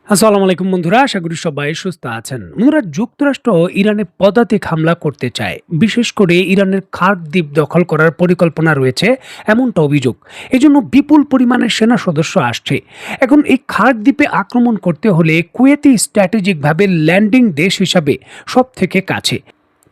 আসসালামু আলাইকুম বন্ধুরা, আশা করি সবাই সুস্থ আছেন। বন্ধুরা, যুক্তরাষ্ট্র ইরানে পদাতিক হামলা করতে চায়, বিশেষ করে ইরানের খার্ক দ্বীপ দখল করার পরিকল্পনা রয়েছে এমনটা অভিযোগ। এজন্য বিপুল পরিমাণে সেনা সদস্য আসছে। এখন এই খার্ক দ্বীপে আক্রমণ করতে হলে কুয়েতি স্ট্র্যাটেজিকভাবে ল্যান্ডিং দেশ হিসাবে সব থেকে কাছে।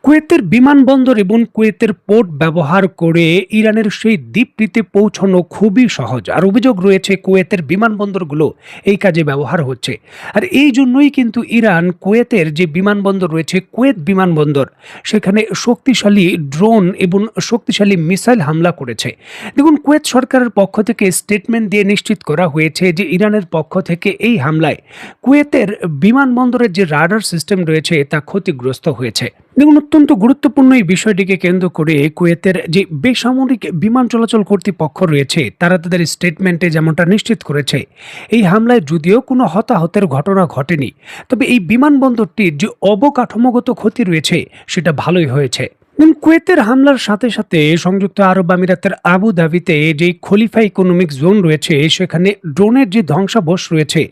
কুয়েতের বিমানবন্দর এবং কুয়েতের পোর্ট ব্যবহার করে ইরানের সেই দ্বীপটিতে পৌঁছানো খুবই সহজ। আর অভিযোগ রয়েছে কুয়েতের বিমানবন্দরগুলো এই কাজে ব্যবহার হচ্ছে। আর এই জন্যই কিন্তু ইরান কুয়েতের যে বিমানবন্দর রয়েছে, কুয়েত বিমানবন্দর, সেখানে শক্তিশালী ড্রোন এবং শক্তিশালী মিসাইল হামলা করেছে। দেখুন, কুয়েত সরকারের পক্ষ থেকে স্টেটমেন্ট দিয়ে নিশ্চিত করা হয়েছে যে ইরানের পক্ষ থেকে এই হামলায় কুয়েতের বিমানবন্দরের যে রাডার সিস্টেম রয়েছে তা ক্ষতিগ্রস্ত হয়েছে। দেখুন, অত্যন্ত গুরুত্বপূর্ণ এই বিষয়টিকে কেন্দ্র করে কুয়েতের যে বেসামরিক বিমান চলাচল কর্তৃপক্ষ রয়েছে তারা তাদের স্টেটমেন্টে যেমনটা নিশ্চিত করেছে, এই হামলায় যদিও কোনো হতাহতের ঘটনা ঘটেনি, তবে এই বিমানবন্দরটির যে অবকাঠামোগত ক্ষতি রয়েছে সেটা ভালোই হয়েছে। কুয়েতের হামলার সাথে সাথে সংযুক্ত আরব আমিরাতের আবু ধাবিতে যে খলিফা ইকোনমিক জোন রয়েছে সেখানে ড্রোনের যে ধ্বংসাবশ রয়েছে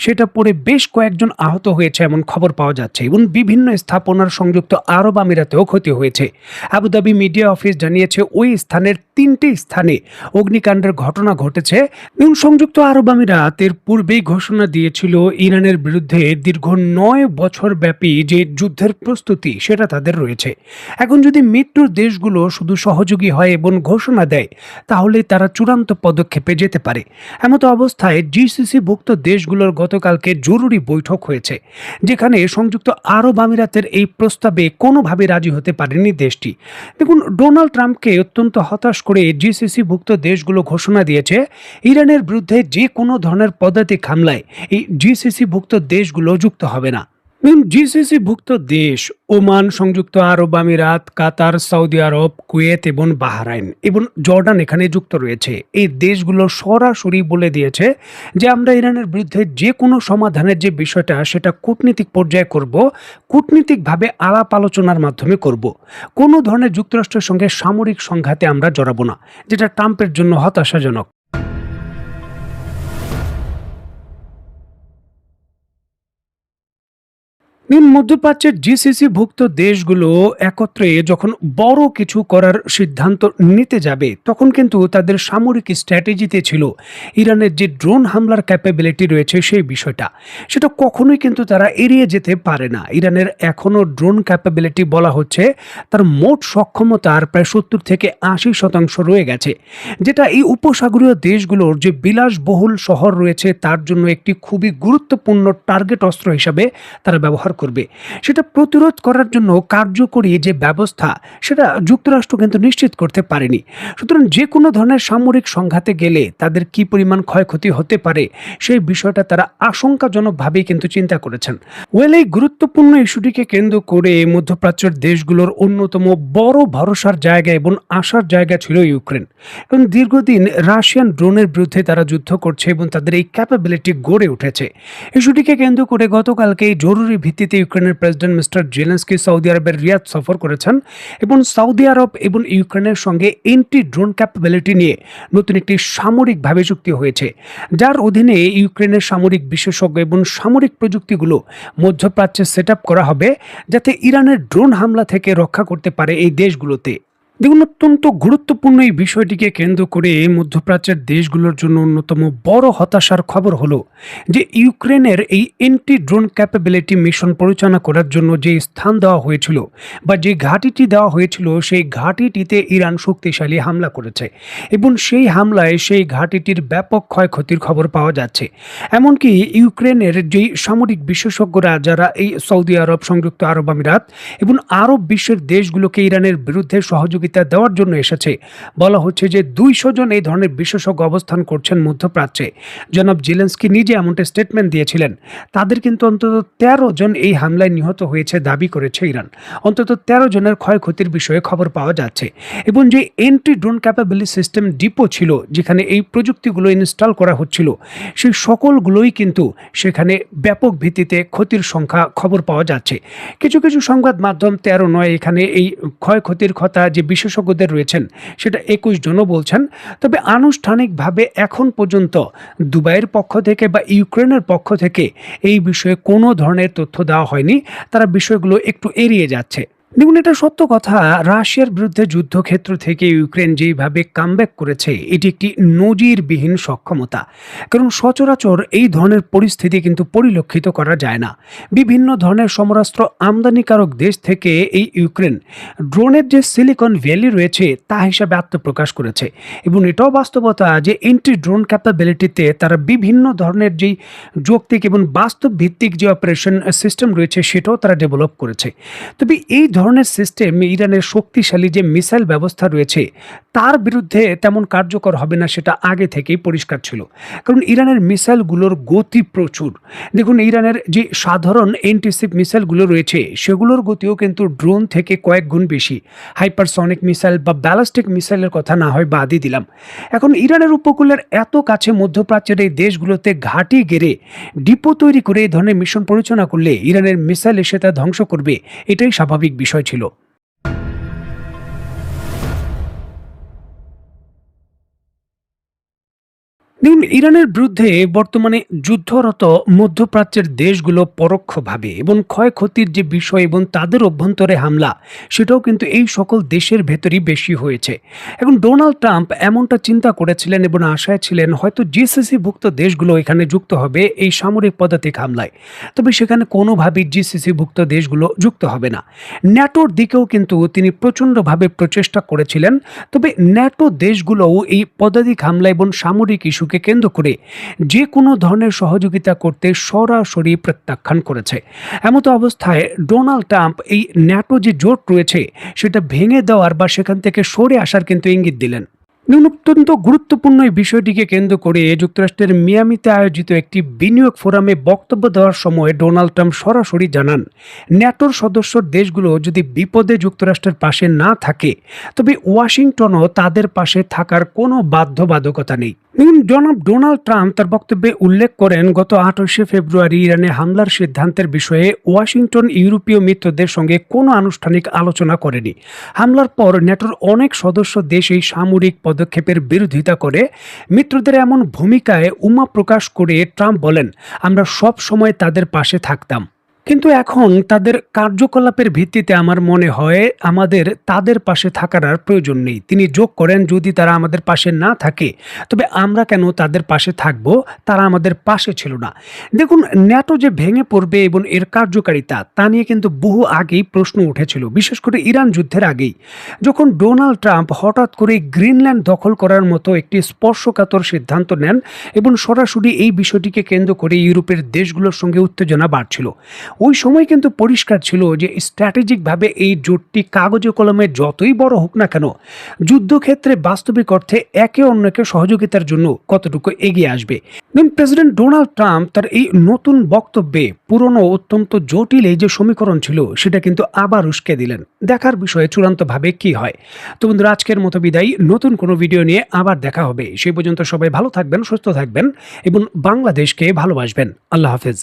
সেটা পড়ে বেশ কয়েকজন আহত হয়েছে এমন খবর পাওয়া যাচ্ছে, এবং বিভিন্ন স্থাপনার সংযুক্ত আরব আমিরাতেও ক্ষতি হয়েছে। আবুধাবি মিডিয়া অফিস জানিয়েছে ওই স্থানের 3টি স্থানে অগ্নিকাণ্ডের ঘটনা ঘটেছে। এবং সংযুক্ত আরব আমিরাত এর পূর্বেই ঘোষণা দিয়েছিল ইরানের বিরুদ্ধে দীর্ঘ 9 বছর ব্যাপী যে যুদ্ধের প্রস্তুতি সেটা তাদের রয়েছে। এখন যদি মিত্র দেশগুলো শুধু সহযোগী হয় এবং ঘোষণা দেয় তাহলে তারা চূড়ান্ত পদক্ষেপে যেতে পারে। এমতো অবস্থায় জিসিসি-ভুক্ত দেশগুলোর গতকালকে জরুরি বৈঠক হয়েছে, যেখানে সংযুক্ত আরব আমিরাতের এই প্রস্তাবে কোনোভাবে রাজি হতে পারেনি দেশটি। দেখুন, ডোনাল্ড ট্রাম্পকে অত্যন্ত হতাশ করে জিসিসি-ভুক্ত দেশগুলো ঘোষণা দিয়েছে ইরানের বিরুদ্ধে যে কোনো ধরনের পদাতিক হামলায় এই জিসিসি-ভুক্ত দেশগুলো যুক্ত হবে না। জিসিসি-ভুক্ত দেশ ওমান, সংযুক্ত আরব আমিরাত, কাতার, সৌদি আরব, কুয়েত এবং বাহরাইন এবং জর্ডান এখানে যুক্ত রয়েছে। এই দেশগুলো সরাসরি বলে দিয়েছে যে আমরা ইরানের বিরুদ্ধে যে কোনো সমাধানের যে বিষয়টা সেটা কূটনীতিক পর্যায়ে করব, কূটনীতিকভাবে আলাপ আলোচনার মাধ্যমে করব। কোনো ধরনের যুক্তরাষ্ট্রের সঙ্গে সামরিক সংঘাতে আমরা জড়াবো না, যেটা ট্রাম্পের জন্য হতাশাজনক। মধ্যপ্রাচ্যের জিসিসি-ভুক্ত দেশগুলো একত্রে যখন বড় কিছু করার সিদ্ধান্ত নিতে যাবে তখন কিন্তু তাদের সামরিক স্ট্র্যাটেজিতে ছিল ইরানের যে ড্রোন হামলার ক্যাপাবিলিটি রয়েছে সেই বিষয়টা, সেটা কখনোই কিন্তু তারা এড়িয়ে যেতে পারে না। ইরানের এখনও ড্রোন ক্যাপাবিলিটি বলা হচ্ছে তার মোট সক্ষমতার প্রায় 70 থেকে 80% রয়ে গেছে, যেটা এই উপসাগরীয় দেশগুলোর যে বিলাসবহুল শহর রয়েছে তার জন্য একটি খুবই গুরুত্বপূর্ণ টার্গেট অস্ত্র হিসাবে তারা ব্যবহার করবে। সেটা প্রতিরোধ করার জন্য কার্যকরী যে ব্যবস্থা সেটা যুক্তরাষ্ট্র কিন্তু নিশ্চিত করতে পারেনি। সুতরাং যে কোনো ধরনের সামরিক সংঘাতে গেলে তাদের কি পরিমাণ ক্ষয়ক্ষতি হতে পারে সেই বিষয়টা তারা আশঙ্কাজনকভাবেই কিন্তু চিন্তা করেছেন। এই গুরুত্বপূর্ণ ইস্যুটিকে কেন্দ্র করে মধ্যপ্রাচ্যের দেশগুলোর অন্যতম বড় ভরসার জায়গা এবং আশার জায়গা ছিল ইউক্রেন। এবং দীর্ঘদিন রাশিয়ান ড্রোনের বিরুদ্ধে তারা যুদ্ধ করছে এবং তাদের এই ক্যাপাবিলিটি গড়ে উঠেছে। ইস্যুটিকে কেন্দ্র করে গতকালকে জরুরি ভিত্তিতে ইউক্রেনের প্রেসিডেন্ট মিস্টার জেলেনস্কি সৌদি আরবের রিয়াদ সফর করেছেন এবং সৌদি আরব এবং ইউক্রেনের সঙ্গে এন্টি ড্রোন ক্যাপাবিলিটি নিয়ে নতুন একটি সামরিকভাবে চুক্তি হয়েছে, যার অধীনে ইউক্রেনের সামরিক বিশেষজ্ঞ এবং সামরিক প্রযুক্তিগুলো মধ্যপ্রাচ্যে সেট আপ করা হবে যাতে ইরানের ড্রোন হামলা থেকে রক্ষা করতে পারে এই দেশগুলোতে। দেখুন, অত্যন্ত গুরুত্বপূর্ণ এই বিষয়টিকে কেন্দ্র করে মধ্যপ্রাচ্যের দেশগুলোর জন্য অন্যতম বড় হতাশার খবর হলো যে ইউক্রেনের এই এন্টি ড্রোন ক্যাপাবিলিটি মিশন পরিচালনা করার জন্য যে স্থান দেওয়া হয়েছিল বা যে ঘাঁটিটি দেওয়া হয়েছিল সেই ঘাঁটিটিতে ইরান শক্তিশালী হামলা করেছে এবং সেই হামলায় সেই ঘাঁটিটির ব্যাপক ক্ষয়ক্ষতির খবর পাওয়া যাচ্ছে। এমনকি ইউক্রেনের যেই সামরিক বিশেষজ্ঞরা যারা এই সৌদি আরব, সংযুক্ত আরব আমিরাত এবং আরব বিশ্বের দেশগুলোকে ইরানের বিরুদ্ধে সহযোগিতা দেওয়ার জন্য এসেছে, বলা হচ্ছে যে 200 জন এই ধরনের বিশেষজ্ঞ অবস্থান করছেন মধ্যপ্রাচ্যে। জনাব জেলেনস্কি নিজে এমনটা স্টেটমেন্ট দিয়েছিলেন। তাদের কিন্তু অন্তত 13 জন এই হামলায় নিহত হয়েছে দাবি করেছে ইরান। অন্তত 13 জনের ক্ষয়ক্ষতির বিষয়ে খবর পাওয়া যাচ্ছে এবং যে anti drone capability system depot ছিল যেখানে এই প্রযুক্তিগুলো ইনস্টল করা হচ্ছিল সেই সকলগুলোই কিন্তু সেখানে ব্যাপক ভিত্তিতে ক্ষতির সংখ্যা খবর পাওয়া যাচ্ছে। কিছু কিছু সংবাদ মাধ্যম 13 নয়, এখানে এই ক্ষয়ক্ষতির কথা যে বিশেষজ্ঞদের রয়েছেন সেটা 21 জনও বলছেন। তবে আনুষ্ঠানিকভাবে এখন পর্যন্ত দুবাইয়ের পক্ষ থেকে বা ইউক্রেনের পক্ষ থেকে এই বিষয়ে কোনো ধরনের তথ্য দেওয়া হয়নি। তারা বিষয়গুলো একটু এড়িয়ে যাচ্ছে। দেখুন, এটা সত্য কথা, রাশিয়ার বিরুদ্ধে যুদ্ধক্ষেত্র থেকে ইউক্রেন যেভাবে কামব্যাক করেছে এটি একটি নজিরবিহীন সক্ষমতা। কারণ সচরাচর এই ধরনের পরিস্থিতি কিন্তু পরিলক্ষিত করা যায় না। বিভিন্ন ধরনের সমরাস্ত্র আমদানিকারক দেশ থেকে এই ইউক্রেন ড্রোনের যে সিলিকন ভ্যালি রয়েছে তা হিসাবে আত্মপ্রকাশ করেছে। এবং এটাও বাস্তবতা যে এন্টি ড্রোন ক্যাপাবিলিটিতে তারা বিভিন্ন ধরনের যেই যৌক্তিক এবং বাস্তব ভিত্তিক যে অপারেশন সিস্টেম রয়েছে সেটাও তারা ডেভেলপ করেছে। তবে এই ধরনের সিস্টেম ইরানের শক্তিশালী যে মিসাইল ব্যবস্থা রয়েছে তার বিরুদ্ধে তেমন কার্যকর হবে না, সেটা আগে থেকেই পরিষ্কার ছিল। কারণ ইরানের মিসাইলগুলোর গতি প্রচুর। দেখুন, ইরানের যে সাধারণ এন্টিশিপ মিসাইলগুলো রয়েছে সেগুলোর গতিও কিন্তু ড্রোন থেকে কয়েক গুণ বেশি। হাইপারসনিক মিসাইল বা ব্যালিস্টিক মিসাইলের কথা না হয় বাদই দিলাম। এখন ইরানের উপকূলের এত কাছে মধ্যপ্রাচ্যের এই দেশগুলোতে ঘাঁটি গেড়ে ডিপো তৈরি করে এই ধরনের মিশন পরিচালনা করলে ইরানের মিসাইল এসে তা ধ্বংস করবে, এটাই স্বাভাবিক বিষয় ছিল। দেখুন, ইরানের বিরুদ্ধে বর্তমানে যুদ্ধরত মধ্যপ্রাচ্যের দেশগুলো পরোক্ষভাবে এবং ক্ষয়ক্ষতির যে বিষয় এবং তাদের অভ্যন্তরে হামলা সেটাও কিন্তু এই সকল দেশের ভেতরই বেশি হয়েছে। এখন ডোনাল্ড ট্রাম্প এমনটা চিন্তা করেছিলেন এবং আশায় ছিলেন হয়তো জিসিসিভুক্ত দেশগুলো এখানে যুক্ত হবে এই সামরিক পদাতিক হামলায়। তবে সেখানে কোনোভাবেই জিসিসিভুক্ত দেশগুলো যুক্ত হবে না। ন্যাটোর দিকেও কিন্তু তিনি প্রচণ্ডভাবে প্রচেষ্টা করেছিলেন। তবে ন্যাটো দেশগুলোও এই পদাতিক হামলা এবং সামরিক ইস্যুকে কেন্দ্র করে যে কোনো ধরনের সহযোগিতা করতে সরাসরি প্রত্যাখ্যান করেছে। এমতো অবস্থায় ডোনাল্ড ট্রাম্প এই ন্যাটো যে জোট রয়েছে সেটা ভেঙে দেওয়ার বা সেখান থেকে সরে আসার কিন্তু ইঙ্গিত দিলেন। অত্যন্ত গুরুত্বপূর্ণ এই বিষয়টিকে কেন্দ্র করে যুক্তরাষ্ট্রের মিয়ামিতে আয়োজিত একটি বিনিয়োগ ফোরামে বক্তব্য দেওয়ার সময় ডোনাল্ড ট্রাম্প সরাসরি জানান, ন্যাটোর সদস্য দেশগুলো যদি বিপদে যুক্তরাষ্ট্রের পাশে না থাকে তবে ওয়াশিংটনও তাদের পাশে থাকার কোনো বাধ্যবাধকতা নেই। জনাব ডোনাল্ড ট্রাম্প তার বক্তব্যে উল্লেখ করেন, গত 28শে ফেব্রুয়ারি ইরানে হামলার সিদ্ধান্তের বিষয়ে ওয়াশিংটন ইউরোপীয় মিত্রদের সঙ্গে কোনো আনুষ্ঠানিক আলোচনা করেনি। হামলার পর ন্যাটোর অনেক সদস্য দেশ এই সামরিক পদক্ষেপের বিরোধিতা করে। মিত্রদের এমন ভূমিকায় উমা প্রকাশ করে ট্রাম্প বলেন, আমরা সব সময় তাদের পাশে থাকতাম, কিন্তু এখন তাদের কার্যকলাপের ভিত্তিতে আমার মনে হয় আমাদের তাদের পাশে থাকার আর প্রয়োজন নেই। তিনি যোগ করেন, যদি তারা আমাদের পাশে না থাকে তবে আমরা কেন তাদের পাশে থাকব, তারা আমাদের পাশে ছিল না। দেখুন, ন্যাটো যে ভেঙে পড়বে এবং এর কার্যকারিতা তা নিয়ে কিন্তু বহু আগেই প্রশ্ন উঠেছিল, বিশেষ করে ইরান যুদ্ধের আগেই, যখন ডোনাল্ড ট্রাম্প হঠাৎ করে গ্রিনল্যান্ড দখল করার মতো একটি স্পর্শকাতর সিদ্ধান্ত নেন এবং সরাসরি এই বিষয়টিকে কেন্দ্র করে ইউরোপের দেশগুলোর সঙ্গে উত্তেজনা বাড়ছিল। ওই সময় কিন্তু পরিষ্কার ছিল যে স্ট্র্যাটেজিকভাবে এই জোটটি কাগজে কলমে যতই বড় হোক না কেন, যুদ্ধক্ষেত্রে বাস্তবিক অর্থে একে অন্যকে সহযোগিতার জন্য কতটুকু এগিয়ে আসবে। প্রেসিডেন্ট ডোনাল্ড ট্রাম্প তার এই নতুন বক্তব্যে পুরনো অত্যন্ত জটিল এই যে সমীকরণ ছিল সেটা কিন্তু আবার উস্কে দিলেন। দেখার বিষয়ে চূড়ান্তভাবে কি হয়। তো বন্ধুরা, আজকের মতো বিদায়, নতুন কোনো ভিডিও নিয়ে আবার দেখা হবে। সেই পর্যন্ত সবাই ভালো থাকবেন, সুস্থ থাকবেন এবং বাংলাদেশকে ভালোবাসবেন। আল্লাহ হাফেজ।